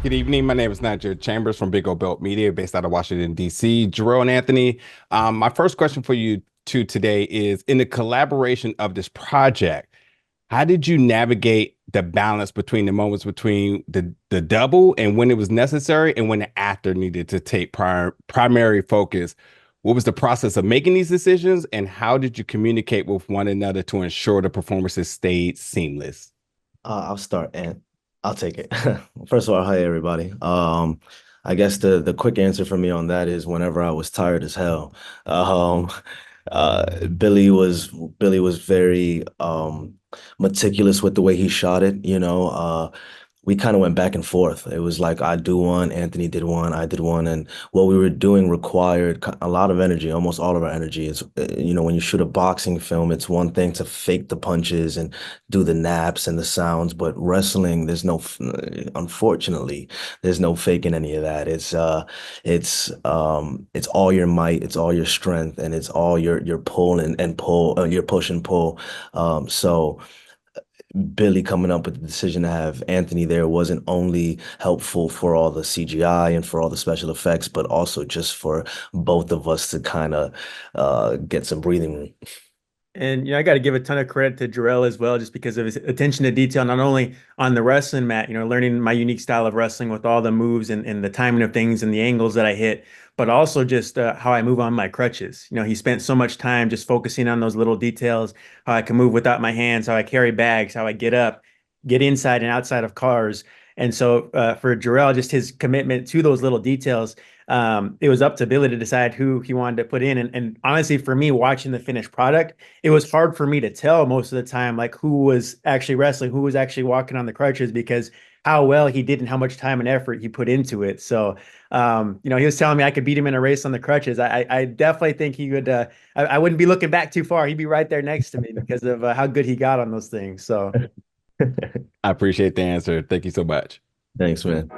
Good evening. My name is Nigel Chambers from Big O Belt Media, based out of Washington, D.C. Jharrel and Anthony, my first question for you two today is, in the collaboration of this project, how did you navigate the balance between the moments between the double and when it was necessary and when the actor needed to take primary focus? What was the process of making these decisions, and how did you communicate with one another to ensure the performances stayed seamless? I'll start and I'll take it. First of all, hi everybody. I guess the quick answer for me on that is whenever I was tired as hell. Um, Billy was very meticulous with the way he shot it. We kind of went back and forth. It was like I do one, Anthony did one, I did one, and what we were doing required a lot of energy, almost all of our energy. When you shoot a boxing film, it's one thing to fake the punches and do the naps and the sounds, but wrestling, unfortunately, there's no faking any of that. It's all your might, it's all your strength, and it's all your pull and pull, your push and pull. So. Billy coming up with the decision to have Anthony there wasn't only helpful for all the CGI and for all the special effects, but also just for both of us to kind of get some breathing room. And I got to give a ton of credit to Jharrel as well, just because of his attention to detail, not only on the wrestling mat, learning my unique style of wrestling with all the moves and the timing of things and the angles that I hit, but also just how I move on my crutches. He spent so much time just focusing on those little details, how I can move without my hands, how I carry bags, how I get up, get inside and outside of cars. And so for Jharrel, just his commitment to those little details, it was up to Billy to decide who he wanted to put in. And honestly, for me, watching the finished product, it was hard for me to tell most of the time, like who was actually wrestling, who was actually walking on the crutches, because how well he did and how much time and effort he put into it. So, he was telling me I could beat him in a race on the crutches. I definitely think he would. I wouldn't be looking back too far. He'd be right there next to me because of how good he got on those things. So. I appreciate the answer. Thank you so much. Thanks, man.